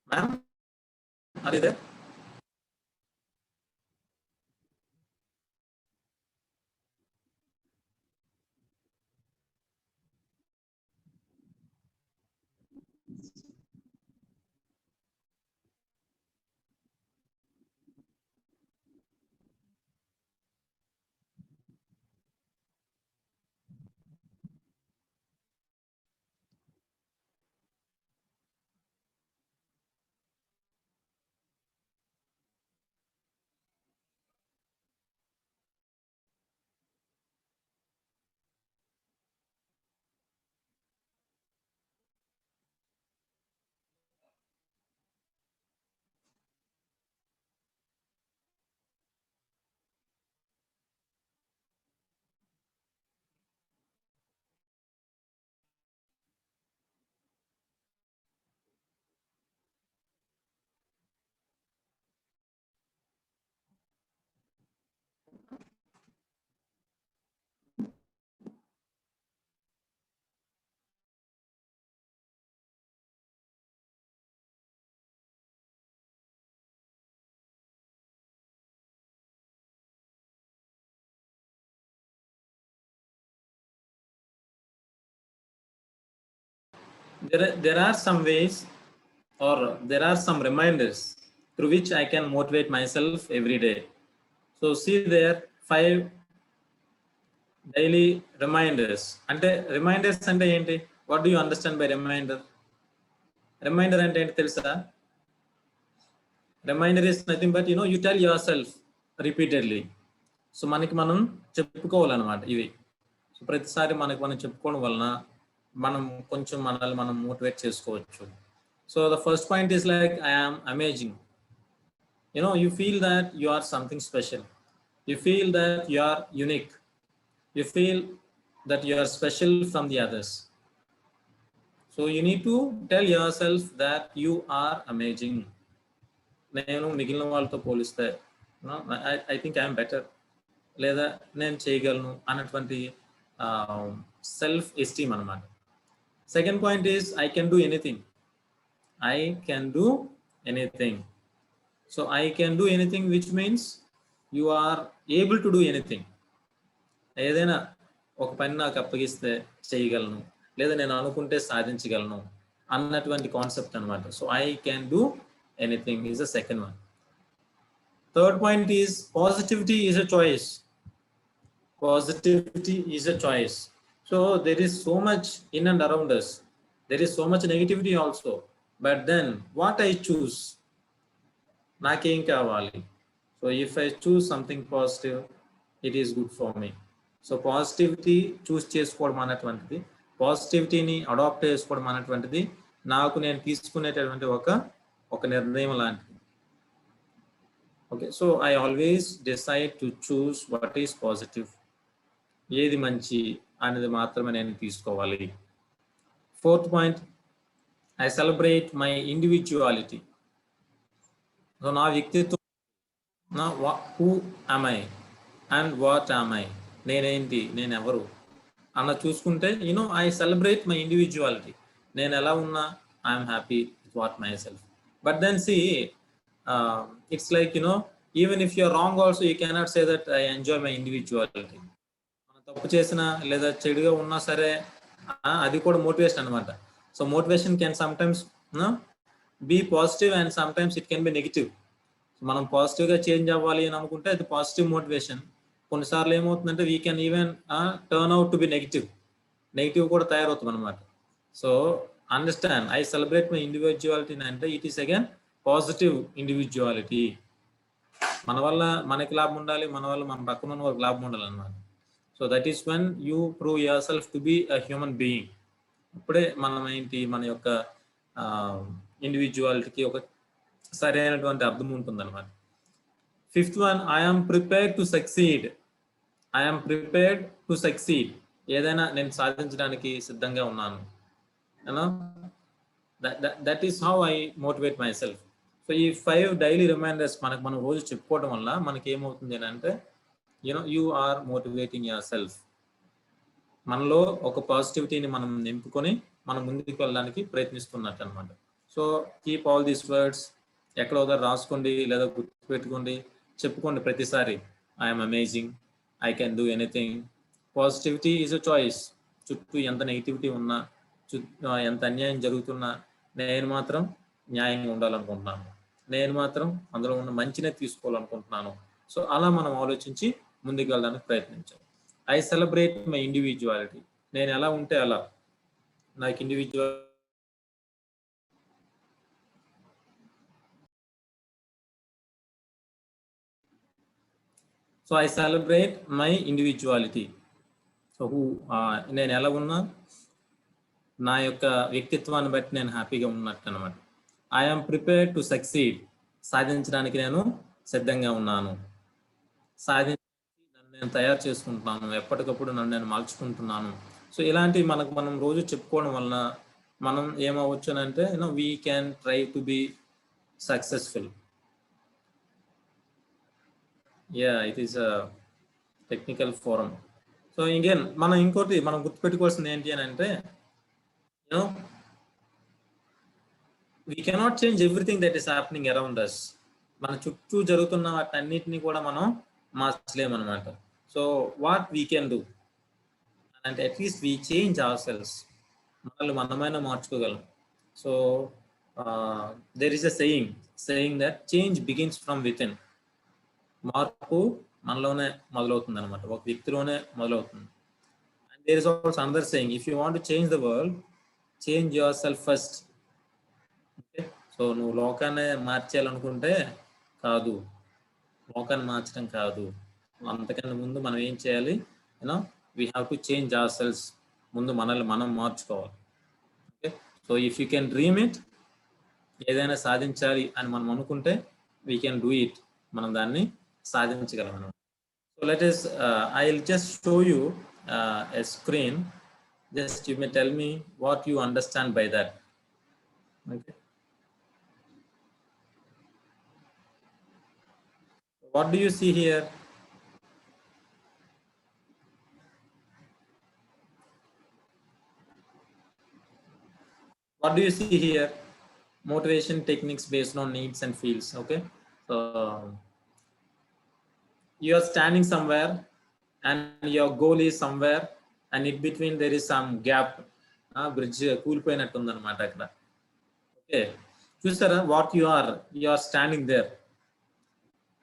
Ma'am, are you there? there are some ways or there are some reminders through which I can motivate myself every day. So see there 5 daily reminders. అంటే reminders అంటే ఏంటి? What do you understand by reminder? Reminder అంటే ఏంటి తెలుసా? Reminder is nothing but you tell yourself repeatedly. So మనకి మనం చెప్పుకోవాలన్నమాట ఇవి. So ప్రతిసారి మనకి మనం చెప్పుకోవడం వలన మనం కొంచెం మనల్ని మనం మోటివేట్ చేసుకోవచ్చు. So the first point is like I am amazing. You feel that you are something special. You feel that you are unique. You feel that you are special from the others. So you need to tell yourself that you are amazing. నేను మిగిలిన వాళ్ళతో పోలిస్తే I think I am better. లేదా నేను చేయగలను అన్నటువంటి self esteem అన్నమాట. Second point is I can do anything. I can do anything. So I can do anything, which means you are able to do anything. ఏదైనా ఒక పని నాకు అప్పగిస్తే చేయగలను, లేదా నేను అనుకుంటే సాధించగలను అన్నటువంటి కాన్సెప్ట్ అనమాట. So I can do anything is the second one. Third point is positivity is a choice. Positivity is a choice. So there is so much in and around us. There is so much negativity also. But then what I choose, నాకేం కావాలి? So if I choose something positive, it is good for me. So positivity choose చేసుకోవడం అన్నటువంటిది, పాజిటివిటీని adapt చేసుకోవడం అన్నటువంటిది నాకు నేను తీసుకునేటటువంటి ఒక నిర్ణయం లాంటిది. Okay, so I always decide to choose what is positive. ఏది మంచి అనేది మాత్రమే నేను తీసుకోవాలి. Fourth point, I celebrate my individuality. So నా వ్యక్తిత్వం, who am I and what am I, నేనేంటి, నేను ఎవరు అన్న చూసుకుంటే ఐ సెలబ్రేట్ మై ఇండివిజువాలిటీ. నేను ఎలా ఉన్నా I'm happy with what myself. But then see it's like even if you're wrong also you cannot say that I enjoy my individuality. మనం తప్పు చేసినా లేదా చెడుగా ఉన్నా సరే అది కూడా మోటివేషన్ అనమాట. So motivation can sometimes be positive and sometimes it can be negative. మనం పాజిటివ్గా చేంజ్ అవ్వాలి అని అనుకుంటే అది పాజిటివ్ మోటివేషన్. కొన్నిసార్లు ఏమవుతుందంటే we can even turn out to be negative కూడా తయారవుతుంది అనమాట. So understand, I celebrate my individuality అంటే it is again positive individuality. మన వల్ల మనకి లాభం ఉండాలి, మన వల్ల మన పక్కన ఉన్న వాళ్ళకి లాభం ఉండాలి అనమాట. So that is when you prove your self to be a human being. అప్పుడే మనం ఏంటి, మన యొక్క ఇండివిజువాలిటీకి ఒక సరైనటువంటి అర్థం ఉంటుంది అనమాట. Fifth one, I'm prepared to succeed. I'm prepared to succeed. ఏదైనా నేను సాధించడానికి సిద్ధంగా ఉన్నాను. That is how I motivate my self. So ఈ 5 డైలీ రిమైండర్స్ మనం రోజు చెప్పుకోవడం వల్ల మనకి ఏమవుతుంది అని అంటే you are motivating yourself. మనలో ఒక పాజిటివిటీని మనం నింపుకొని మనం ముందుకు వెళ్ళడానికి ప్రయత్నిస్తున్నట్టు అనమాట. So keep all these words, ఎక్కడో దగ్గర రాసుకోండి లేదా గుర్తుపెట్టుకోండి, చెప్పుకోండి ప్రతిసారి. I'm amazing, I can do anything. Positivity is a choice. చుట్టూ ఎంత నెగిటివిటీ ఉన్నా, ఎంత అన్యాయం జరుగుతున్నా నేను మాత్రం న్యాయంగా ఉండాలనుకుంటున్నాను, నేను మాత్రం అందులో ఉన్న మంచినే తీసుకోవాలనుకుంటున్నాను. సో అలా మనం ఆలోచించి ముందుకు వెళ్ళడానికి ప్రయత్నించాలి. I celebrate my individuality. నేను ఎలా ఉంటే అలా, నాకు individual so I celebrate my individuality. So నేను ఎలా ఉన్నా నా యొక్క వ్యక్తిత్వాన్ని బట్టి నేను హ్యాపీగా ఉన్నట్టు అనమాట. I'm prepared to succeed. సాధించడానికి నేను సిద్ధంగా ఉన్నాను. సాధించడానికి నన్ను నేను తయారు చేసుకుంటున్నాను, ఎప్పటికప్పుడు నన్ను నేను మలుచుకుంటున్నాను. సో ఇలాంటివి మనం రోజు చెప్పుకోవడం వలన మనం ఏమవచ్చు అని అంటే we can try to be successful. It is a technical forum. So ఇంకేం ఇంకోటి మనం గుర్తుపెట్టుకోవాల్సింది ఏంటి అని అంటే we cannot change everything that is happening around us. మన చుట్టూ జరుగుతున్న వాటన్నిటిని కూడా మనం మార్చలేము అనమాట. So what we can do అంటే at least we change ourselves. మనల్ని మనమైనా మార్చుకోగలం. So there is a saying that change begins from within. మార్పు మనలోనే మొదలవుతుంది అనమాట, ఒక వ్యక్తిలోనే మొదలవుతుంది. And there is also another saying, if you want to change the world, change yourself first. Okay, so నువ్వు లోకాన్ని మార్చేయాలనుకుంటే కాదు, లోకాన్ని మార్చడం కాదు, అంతకన్నా ముందు మనం ఏం చేయాలి, you know we have to change our cells. ముందు మనల్ని మనం మార్చుకోవాలి. Okay, so if you can dream it, ఏదైనా సాధించాలి అని మనం అనుకుంటే వీ కెన్ డూ ఇట్, మనం దాన్ని సాధించగలం అన్నమాట. So let us I will just show you a screen. Just you may tell me what you understand by that. Okay, what do you see here? What do you see here? Motivation techniques based on needs and feels. Okay, so you are standing somewhere and your goal is somewhere, and in between there is some gap. Bridge కూలిపోయినట్టు ఉందన్నమాట అక్కడ. Okay, చూసారా, what you are standing there,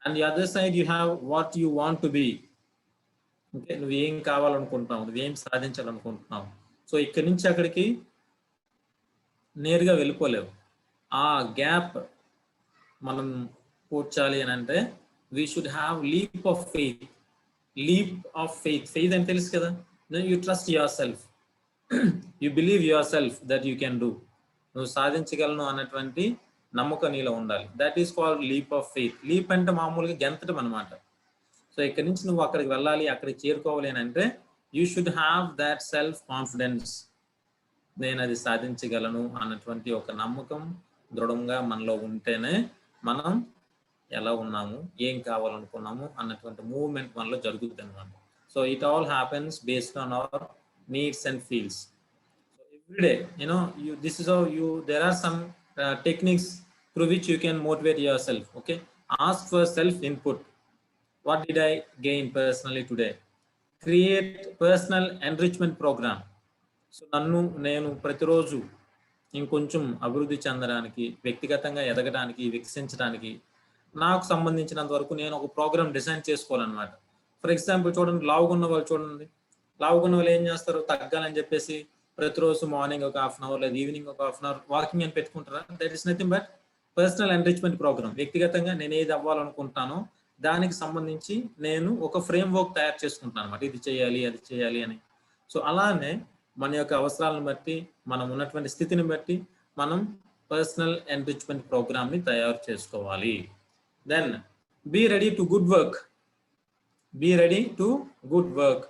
and the other side you have what you want to be. Okay, నువ్వు ఏం కావాలనుకుంటున్నావు, నువ్వేం సాధించాలనుకుంటున్నావు. So ఇక్కడి నుంచి అక్కడికి నేరుగా వెళ్ళిపోలేవు. ఆ గ్యాప్ మనం పూడ్చాలి అని అంటే we should have leap of faith. Faith అని తెలుసు కదా, you trust your self, you believe your self that you can do. నువ్వు సాధించగలను అన్నటువంటి నమ్మకం నీలో ఉండాలి. That is called leap of faith. Leap అంటే మామూలుగా గెంతటం అనమాట. సో ఇక్కడి నుంచి నువ్వు అక్కడికి వెళ్ళాలి, అక్కడికి చేరుకోవాలి అని అంటే you should have that self confidence. నేను అది సాధించగలను అన్నటువంటి ఒక నమ్మకం దృఢంగా మనలో ఉంటేనే మనం ఎలా ఉన్నాము, ఏం కావాలనుకున్నాము అన్నటువంటి మూవ్మెంట్ మనలో జరుగుతుంది అనమాట. So it all happens based on our needs and feels. So everyday this is how there are some techniques through which you can motivate yourself. Okay, ask for self input. What did I gain personally today? Create personal enrichment program. So నేను ప్రతిరోజు ఇంకొంచెం అభివృద్ధి చెందడానికి, వ్యక్తిగతంగా ఎదగడానికి, వికసించడానికి నాకు సంబంధించినంత వరకు నేను ఒక ప్రోగ్రామ్ డిజైన్ చేసుకోవాలన్నమాట. ఫర్ ఎగ్జాంపుల్ చూడండి, లావుగున్న వాళ్ళు ఏం చేస్తారు, తగ్గాలని చెప్పేసి ప్రతిరోజు మార్నింగ్ ఒక హాఫ్ అన్ అవర్ లేదా ఈవినింగ్ ఒక హాఫ్ అన్ అవర్ వాకింగ్ అని పెట్టుకుంటారా? That is nothing but personal enrichment programme. వ్యక్తిగతంగా నేను ఏది అవ్వాలనుకుంటానో దానికి సంబంధించి నేను ఒక ఫ్రేమ్ వర్క్ తయారు చేసుకుంటాను అనమాట, ఇది చేయాలి అది చేయాలి అని. సో అలానే మన యొక్క అవసరాలను బట్టి, మనం ఉన్నటువంటి స్థితిని బట్టి మనం పర్సనల్ ఎంరిచ్మెంట్ ప్రోగ్రామ్ ని తయారు చేసుకోవాలి. Then be ready to good work.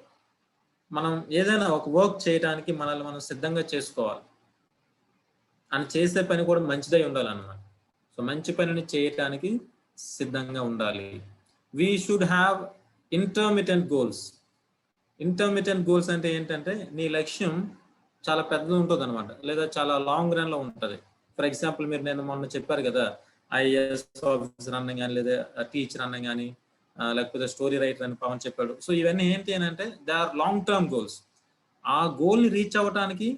మనం ఏదైనా ఒక వర్క్ చేయడానికి మనల్ని మనం సిద్ధంగా చేసుకోవాలి. అని చేసే పని కూడా మంచిదై ఉండాలన్నమాట. సో మంచి పనిని చేయటానికి సిద్ధంగా ఉండాలి. We should have intermittent goals. Intermittent goals అంటే ఏంటంటే నీ లక్ష్యం చాలా పెద్దది ఉంటుంది అనమాట, లేదా చాలా లాంగ్ రన్ లో ఉంటుంది. ఫర్ ఎగ్జాంపుల్ నేను మొన్న చెప్పారు కదా, ఐఏఎస్ ఆఫీసర్ అన్న కానీ, లేదా టీచర్ అన్న కానీ, లేకపోతే స్టోరీ రైటర్ అని పవన్ చెప్పాడు. సో ఇవన్నీ ఏంటి అని అంటే they are long term goals. ఆ గోల్ ని రీచ్ అవ్వడానికి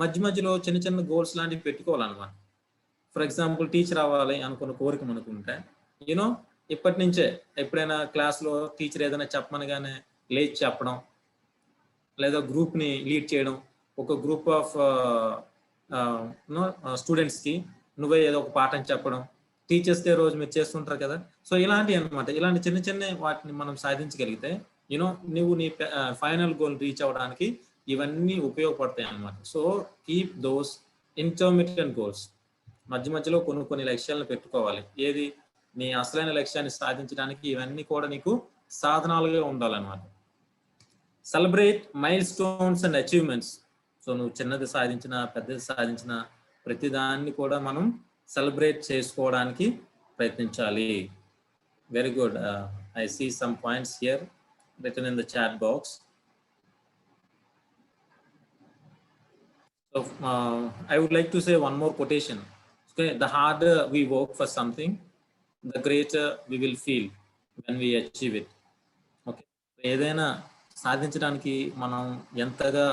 మధ్యలో చిన్న చిన్న గోల్స్ లాంటివి పెట్టుకోవాలన్నమాట. ఫర్ ఎగ్జాంపుల్ టీచర్ అవ్వాలి అనుకున్న కోరిక మనకుంటే ఇప్పటి నుంచే ఎప్పుడైనా క్లాస్లో టీచర్ ఏదైనా చెప్పమనగానే లేచి చెప్పడం, లేదా గ్రూప్ని లీడ్ చేయడం, ఒక గ్రూప్ ఆఫ్ స్టూడెంట్స్కి నువ్వే ఏదో ఒక పాఠం చెప్పడం, టీచర్స్ డే రోజు మీరు చేస్తుంటారు కదా. సో ఇలాంటివి అనమాట, ఇలాంటి చిన్న చిన్న వాటిని మనం సాధించగలిగితే నువ్వు నీ ఫైనల్ గోల్ రీచ్ అవ్వడానికి ఇవన్నీ ఉపయోగపడతాయి అన్నమాట. So keep those intermittent goals. మధ్యలో కొన్ని లక్ష్యాలను పెట్టుకోవాలి. ఏది నీ అసలైన లక్ష్యాన్ని సాధించడానికి ఇవన్నీ కూడా నీకు సాధనాలుగా ఉండాలన్నమాట. Celebrate mile stones and achievements. So నువ్వు చిన్నది సాధించిన, పెద్దది సాధించిన ప్రతిదాన్ని కూడా మనం సెలబ్రేట్ చేసుకోవడానికి ప్రయత్నించాలి. Very good. I see some points here written in the chat box. So I would like to say one more quotation. Okay, the harder we work for something, the greater we will feel when we achieve it. Okay, ఏదైనా సాధించడానికి మనం ఎంతగా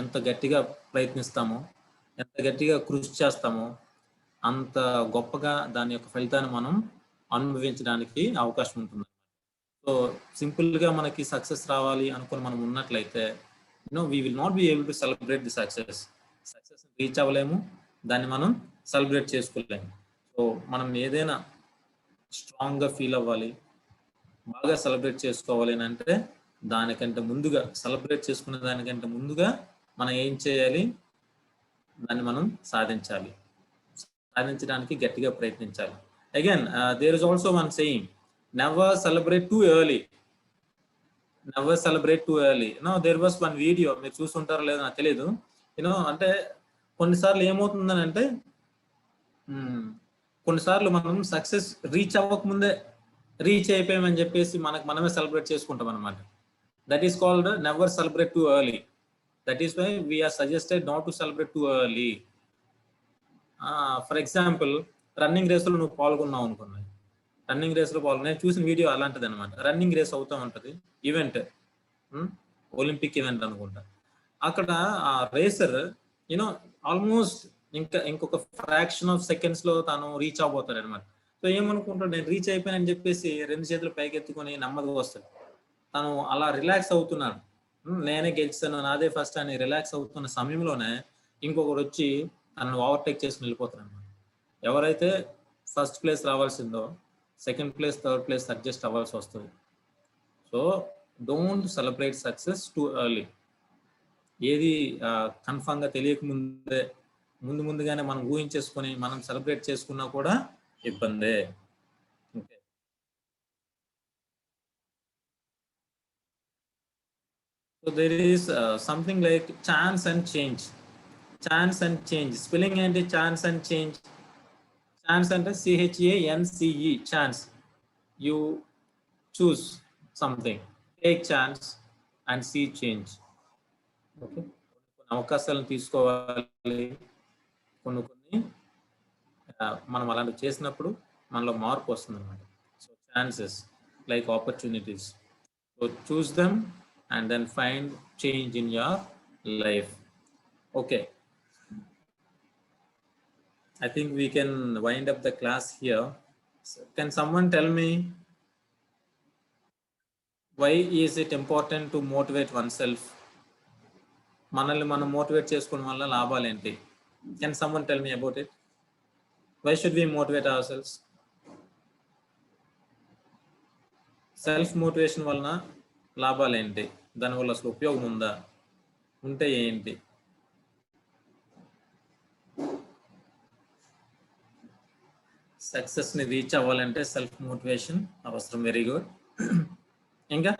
ఎంత గట్టిగా ప్రయత్నిస్తామో, ఎంత గట్టిగా కృషి చేస్తామో అంత గొప్పగా దాని యొక్క ఫలితాన్ని మనం అనుభవించడానికి అవకాశం ఉంటుంది. సో సింపుల్గా మనకి సక్సెస్ రావాలి అనుకుని మనం ఉన్నట్లయితే we will not be able to celebrate the success reach అవ్వలేము, దాన్ని మనం సెలబ్రేట్ చేసుకోలేము. సో మనం ఏదైనా స్ట్రాంగ్గా ఫీల్ అవ్వాలి, బాగా సెలబ్రేట్ చేసుకోవాలి అని అంటే దానికంటే ముందుగా, సెలబ్రేట్ చేసుకునే దానికంటే ముందుగా మనం ఏం చేయాలి, దాన్ని మనం సాధించాలి, సాధించడానికి గట్టిగా ప్రయత్నించాలి. Again there is also one saying, never celebrate too early. Never celebrate too early. There was one video, మీరు చూస్తుంటారో లేదో నాకు తెలియదు. అంటే కొన్నిసార్లు ఏమవుతుందని అంటే కొన్నిసార్లు మనం సక్సెస్ రీచ్ అవ్వకముందే రీచ్ అయిపోయామని చెప్పేసి మనమే సెలబ్రేట్ చేసుకుంటాం అనమాట. That is called never celebrate too early. That is why we are suggested not to celebrate too early. For example, running రేస్లో నువ్వు పాల్గొన్నావు అనుకున్నాయి, రన్నింగ్ రేస్లో నేను చూసిన వీడియో అలాంటిది అనమాట. రన్నింగ్ రేస్ అవుతూ ఉంటుంది, ఈవెంట్, ఒలింపిక్ ఈవెంట్ అనుకుంటా. అక్కడ ఆ రేసర్ ఆల్మోస్ట్ ఇంకొక ఫ్రాక్షన్ ఆఫ్ సెకండ్స్ లో తను రీచ్ అవబోతాడు అనమాట. సో ఏమనుకుంటాడు, నేను రీచ్ అయిపోయానని చెప్పేసి 2 చేతులు పైకి ఎత్తుకొని నెమ్మదిగా వస్తాడు. తను అలా రిలాక్స్ అవుతున్నాడు, నేనే గెలిచాను, నాదే ఫస్ట్ అని రిలాక్స్ అవుతున్న సమయంలోనే ఇంకొకరు వచ్చి తనను ఓవర్టేక్ చేసుకుని వెళ్ళిపోతాడు అనమాట. ఎవరైతే ఫస్ట్ ప్లేస్ రావాల్సిందో second place, third place adjust అవ్వాల్సి వస్తుంది. So don't celebrate success too early. ఏది కన్ఫామ్గా తెలియక ముందుగానే మనం ఊహించేసుకొని మనం సెలబ్రేట్ చేసుకున్నా కూడా ఇబ్బందే. Okay, so there is something like chance and change. Chance and change spelling ఏంటి? Chance and change. ఛాన్స్ అంటే CHANCE, chance. You choose something, take chance and see change. Okay, కొన్ని అవకాశాలను తీసుకోవాలి, కొన్ని మనం అలాంటివి చేసినప్పుడు మనలో మార్పు వస్తుంది అనమాట. So chances like opportunities, so choose them and then find change in your life. Okay, I think we can wind up the class here. So can someone tell me why is it important to motivate oneself? మనల్ని మనం motivate చేసుకోవడం వల్ల లాభాలు ఏంటి? Can someone tell me about it? Why should we motivate ourselves? Self motivation వలన లాభాలు ఏంటి? దానివల్ల అసలు ఉపయోగం ఉందా? ఉంటే ఏంటి? సక్సెస్ని రీచ్ అవ్వాలంటే సెల్ఫ్ మోటివేషన్ అవసరం. Very good. ఇంకా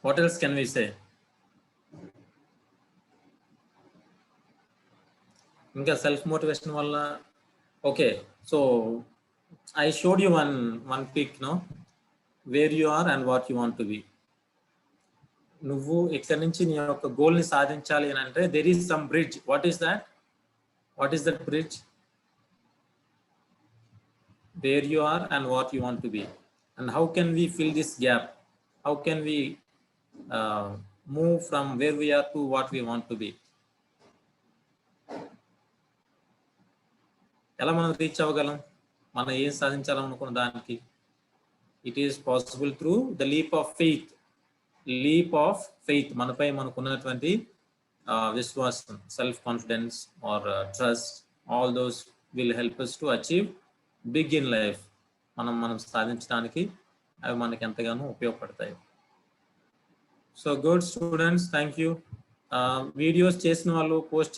what else can we say? ఇంకా సెల్ఫ్ మోటివేషన్ వల్ల okay, so I showed you one pic, where you are and what you want to be. నువ్వు ఇక్కడ నుంచి నీ యొక్క గోల్ని సాధించాలి అని అంటే there is some bridge. What is that? What is that bridge? Where you are and what you want to be. And how can we fill this gap? How can we move from where we are to what we want to be? ఎలా మనం reach అవ్వగలం? మనం ఏం సాధించాలనుకున్న దానికి it is possible through the leap of faith. Leap of faith, మనపై మనకున్నటువంటి విశ్వాసం, self confidence or trust, all those will help us to achieve big in life. మనం సాధించడానికి అవి మనకి ఎంతగానో ఉపయోగపడతాయి. So good students, thank you. Videos చేసిన వాళ్ళు, పోస్ట్